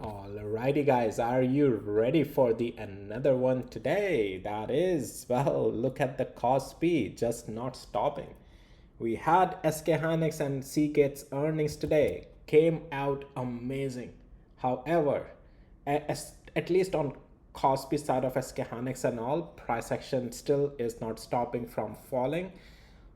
Alrighty guys, are you ready for the another one today? That is, well, look at the Kospi just not stopping. We had SK Hynix and Seagate's earnings today. Came out amazing. However, at least on Kospi side of SK Hynix and all, price action still is not stopping from falling.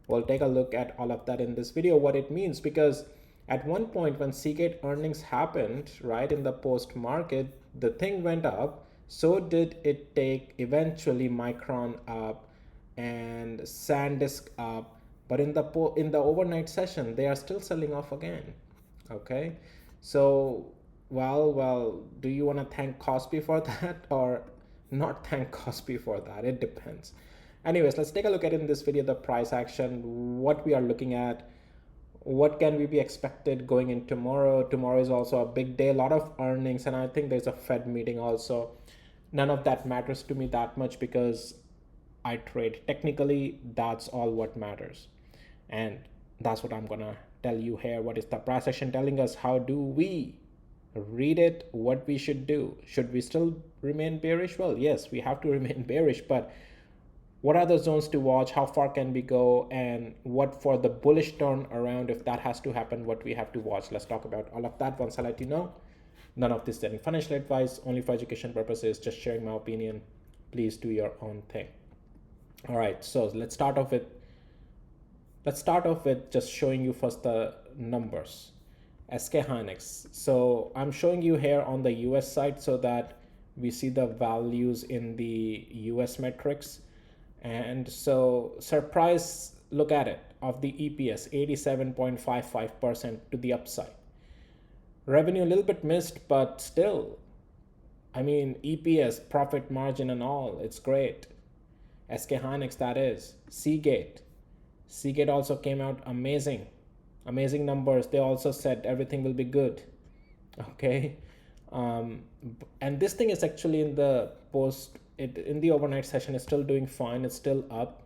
We'll take a look at all of that in this video, what it means, because at one point when Seagate earnings happened, right, in the post market, the thing went up. So did it take eventually Micron up and Sandisk up. But in the overnight session, they are still selling off again. Okay. So, well, do you want to thank Kospi for that or not thank Kospi for that? It depends. Anyways, let's take a look at in this video the price action, what we are looking at, what can we be expected going in tomorrow. Tomorrow is also a big day, a lot of earnings, and I think there's a Fed meeting also. None of that matters to me that much because I trade technically. That's all what matters, and that's what I'm gonna tell you here. What is the price action telling us? How do we read it? What we should do? Should we still remain bearish? Well, yes, we have to remain bearish, but what are the zones to watch? How far can we go? And what for the bullish turn around, if that has to happen, what we have to watch? Let's talk about all of that once I let you know. None of this is any financial advice, only for education purposes, just sharing my opinion. Please do your own thing. All right, so let's start off with just showing you first the numbers. SK Hynix. So I'm showing you here on the US side so that we see the values in the US metrics. And so surprise, look at it, of the EPS, 87.55% to the upside. Revenue a little bit missed, but still, I mean, EPS, profit margin and all, it's great. SK Hynix, that is. Seagate also came out amazing numbers. They also said everything will be good. Okay. And this thing is actually in the in the overnight session is still doing fine. It's still up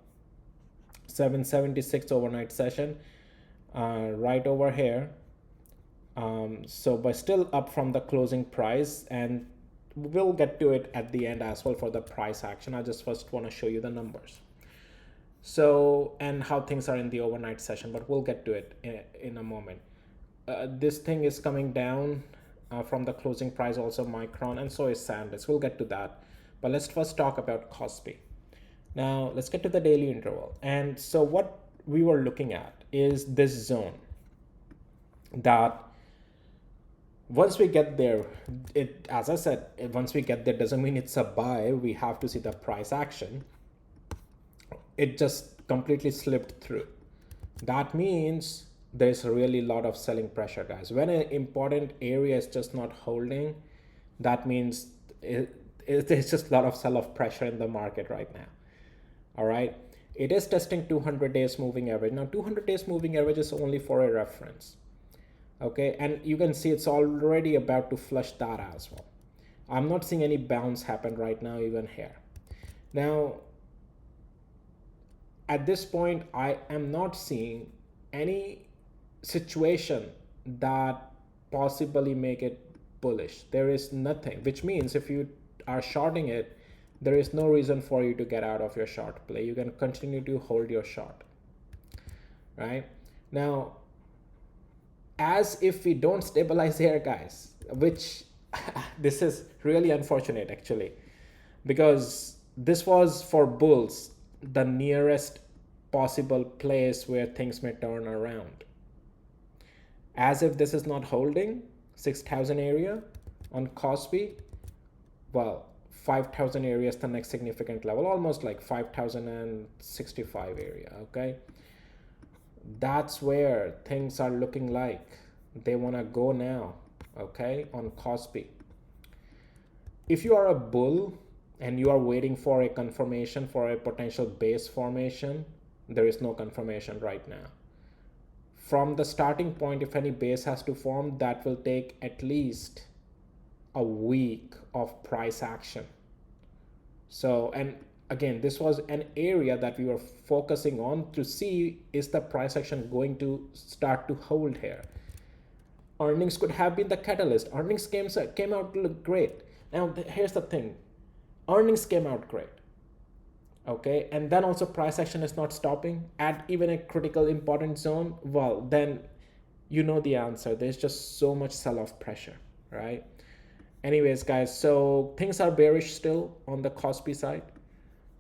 776 overnight session, right over here. So but still up from the closing price, and we'll get to it at the end as well for the price action. I just first want to show you the numbers, so and how things are in the overnight session, but we'll get to it in a moment. This thing is coming down from the closing price, also Micron, and so is Sandisk. We'll get to that, but let's first talk about Kospi. Now let's get to the daily interval. And so what we were looking at is this zone that once we get there, it, as I said, once we get there doesn't mean it's a buy. We have to see the price action. It just completely slipped through. That means there's really a lot of selling pressure, guys. When an important area is just not holding, that means there's just a lot of sell-off pressure in the market right now. All right, it is testing 200 days moving average. Now 200 days moving average is only for a reference. Okay, and you can see it's already about to flush that as well. I'm not seeing any bounce happen right now even here. Now at this point, I am not seeing any situation that possibly make it bullish. There is nothing, which means if you are shorting it, there is no reason for you to get out of your short play. You can continue to hold your short. Right now, as if we don't stabilize here, guys, which this is really unfortunate actually, because this was for bulls the nearest possible place where things may turn around. As if this is not holding 6,000 area on Kospi, well, 5,000 area is the next significant level, almost like 5,065 area. Okay, that's where things are looking like they want to go now. Okay, on Kospi, if you are a bull and you are waiting for a confirmation for a potential base formation, there is no confirmation right now. From the starting point, if any base has to form, that will take at least a week of price action. So, and again, this was an area that we were focusing on to see, is the price action going to start to hold here? Earnings could have been the catalyst. Earnings came out look great. Now here's the thing, earnings came out great, okay, and then also price action is not stopping at even a critical important zone. Well, then you know the answer, there's just so much sell-off pressure, right? Anyways guys, so things are bearish still on the Kospi side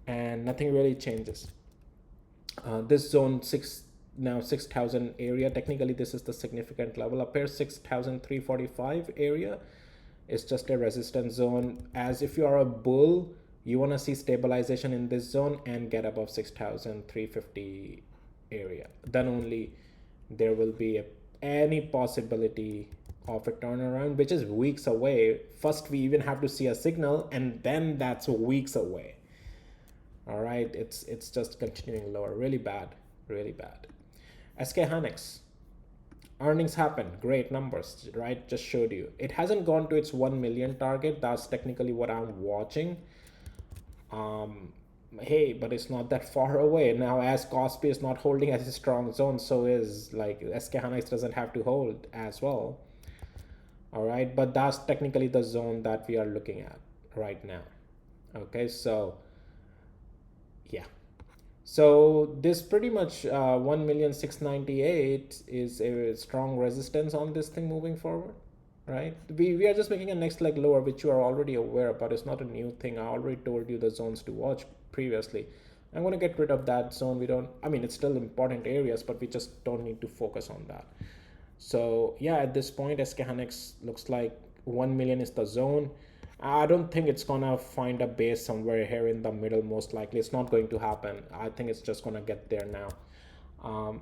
and nothing really changes. This zone 6 now 6,000 area, technically this is the significant level up here. 6,345 area is just a resistance zone. As if you are a bull, you want to see stabilization in this zone and get above 6,350 area, then only there will be any possibility of a turnaround, which is weeks away. First we even have to see a signal, and then that's weeks away. All right, it's just continuing lower, really bad, really bad. SK Hynix, earnings happened, great numbers, right? Just showed you it hasn't gone to its 1 million target. That's technically what I'm watching. Hey, but it's not that far away now. As Kospi is not holding as a strong zone, so is like SK Hynix doesn't have to hold as well. All right, but that's technically the zone that we are looking at right now. Okay, so yeah, so this pretty much 1,698,000 is a strong resistance on this thing moving forward, right? We are just making a next leg lower, which you are already aware, but it's not a new thing. I already told you the zones to watch previously. I'm going to get rid of that zone. We don't, I mean, it's still important areas, but we just don't need to focus on that. So yeah, at this point SK Hynix looks like 1 million is the zone. I don't think it's gonna find a base somewhere here in the middle. Most likely it's not going to happen. I think it's just gonna get there now,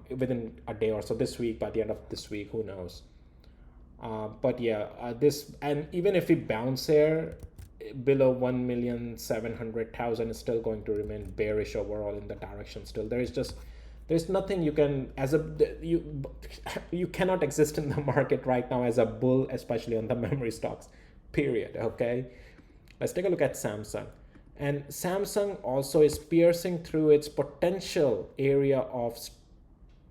within a day or so, this week, by the end of this week, who knows. But yeah, this, and even if we bounce here below 1,700,000 is still going to remain bearish overall in the direction. Still there's nothing you can, as a you cannot exist in the market right now as a bull, especially on the memory stocks, period. Okay, let's take a look at Samsung. And Samsung also is piercing through its potential area of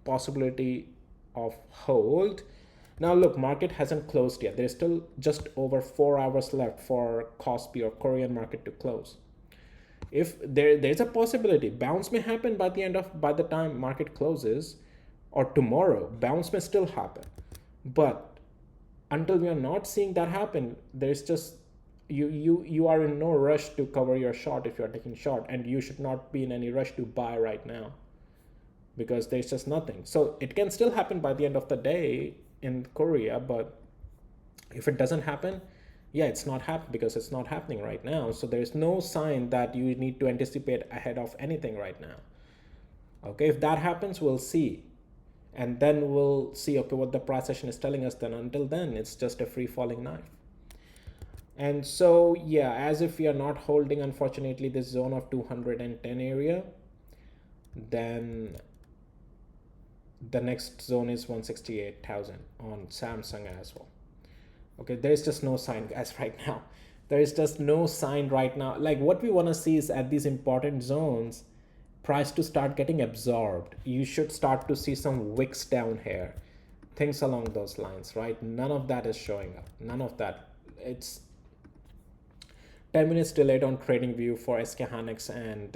possibility of hold. Now look, market hasn't closed yet. There's still just over 4 hours left for Kospi or Korean market to close. If there's a possibility bounce may happen by the time market closes, or tomorrow bounce may still happen. But until we are not seeing that happen, there's just you are in no rush to cover your short if you're taking short, and you should not be in any rush to buy right now because there's just nothing. So it can still happen by the end of the day in Korea, but if it doesn't happen, yeah, it's not happening because it's not happening right now. So there's no sign that you need to anticipate ahead of anything right now. Okay, if that happens, we'll see, and then we'll see, okay, what the price action is telling us. Then until then, it's just a free falling knife. And so yeah, as if we are not holding, unfortunately, this zone of 210 area, then the next zone is 168,000 on Samsung as well. Okay, there's just no sign, guys, right now. There is just no sign right now. Like, what we want to see is at these important zones, price to start getting absorbed. You should start to see some wicks down here, things along those lines, right? None of that is showing up. None of that. It's 10 minutes delayed on trading view for SK Hynix and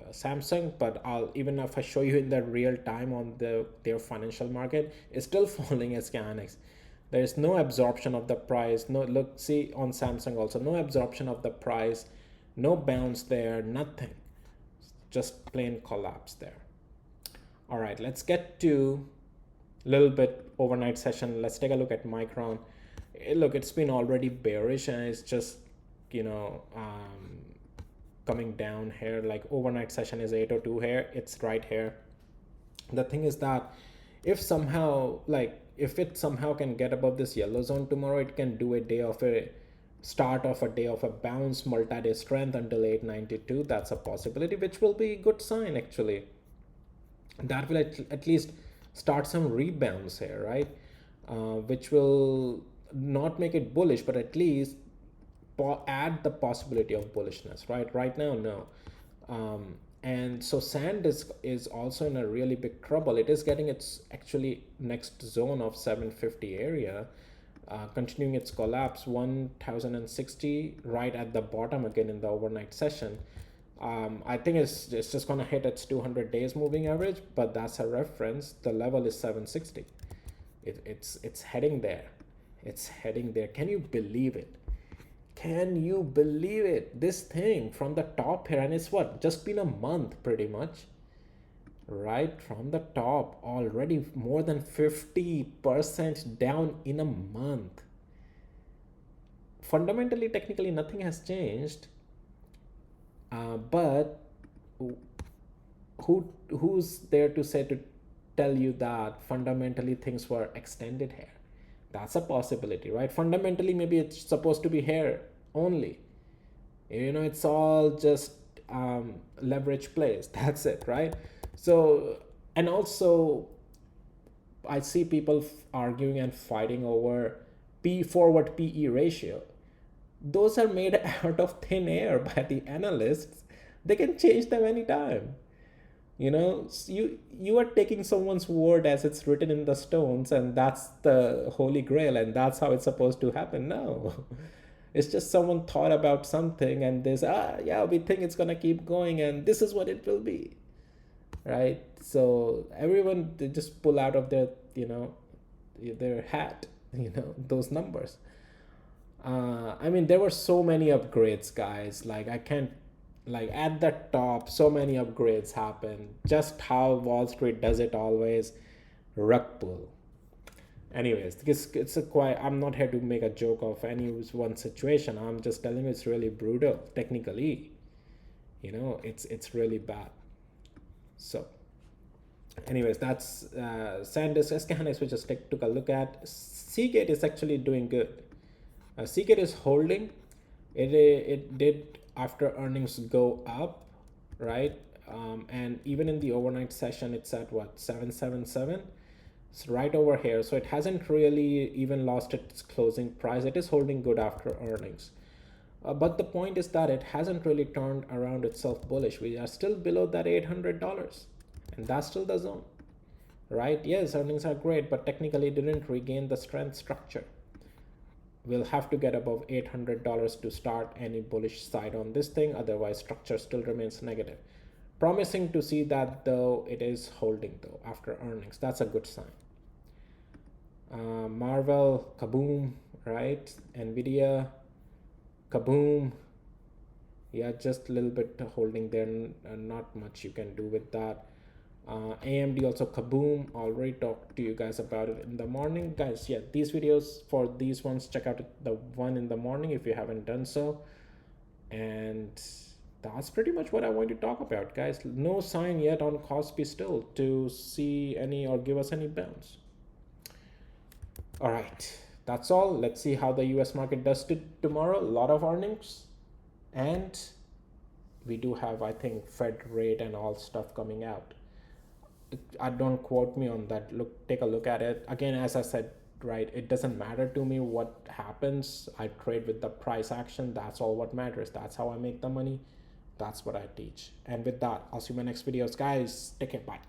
Samsung, but even if I show you in the real time on their financial market, it's still falling. SK Hynix, there is no absorption of the price. No, look, see on Samsung also, no absorption of the price, no bounce there, nothing, just plain collapse there. All right, let's get to a little bit overnight session. Let's take a look at Micron. Look, it's been already bearish and it's just, you know, coming down here. Like, overnight session is 802 here, it's right here. The thing is that if somehow, like, if it somehow can get above this yellow zone tomorrow, it can do a day of a start of a day of a bounce, multi-day strength until 892. That's a possibility, which will be a good sign actually. That will at least start some rebounds here, right? Which will not make it bullish, but at least add the possibility of bullishness, right? Right now, no. And so Sandisk is also in a really big trouble. It is getting its actually next zone of 750 area, continuing its collapse 1060 right at the bottom again in the overnight session. I think it's just gonna hit its 200 days moving average, but that's a reference. The level is 760. It's heading there. It's heading there. Can you believe it? Can you believe it? This thing from the top here, and it's what, just been a month pretty much, right? From the top already more than 50% down in a month. Fundamentally, technically, nothing has changed. But who's there to say, to tell you that fundamentally things were extended here? That's a possibility, right? Fundamentally, maybe it's supposed to be here only. It's all just leverage plays. That's it, right? So, and also, I see people arguing and fighting over P forward PE ratio. Those are made out of thin air by the analysts. They can change them anytime. You are taking someone's word as it's written in the stones, and that's the holy grail, and that's how it's supposed to happen. No, it's just someone thought about something and this, yeah, we think it's gonna keep going and this is what it will be, right? So everyone, they just pull out of their hat, those numbers. I mean, there were so many upgrades, guys. Like, I can't, like, at the top, so many upgrades happen. Just how Wall Street does it always. Rug pull. Anyways, it's a quite. I'm not here to make a joke of any one situation. I'm just telling you it's really brutal technically. It's really bad. So, anyways, that's Sandisk. SK Hynix we just took a look at. Seagate is actually doing good. Seagate is holding. It did after earnings go up, right? And even in the overnight session, it's at what, 777. It's right over here. So it hasn't really even lost its closing price. It is holding good after earnings. But the point is that it hasn't really turned around itself bullish. We are still below that $800, and that's still the zone, right? Yes, earnings are great, but technically it didn't regain the strength structure. We'll have to get above $800 to start any bullish side on this thing. Otherwise, structure still remains negative. Promising to see that, though. It is holding though after earnings. That's a good sign. Marvel, kaboom, right? Nvidia, kaboom. Yeah, just a little bit holding there. Not much you can do with that. AMD also kaboom. Already talked to you guys about it in the morning, guys. Yeah, these videos, for these ones, check out the one in the morning if you haven't done so. And that's pretty much what I want to talk about, guys. No sign yet on Kospi still to see any or give us any bounce. All right, that's all. Let's see how the US market does tomorrow. A lot of earnings, and we do have, I think, Fed rate and all stuff coming out. I don't quote me on that. Take a look at it. Again, as I said, right, it doesn't matter to me what happens. I trade with the price action. That's all what matters. That's how I make the money. That's what I teach. And with that, I'll see you in my next videos, guys. Take care. Bye.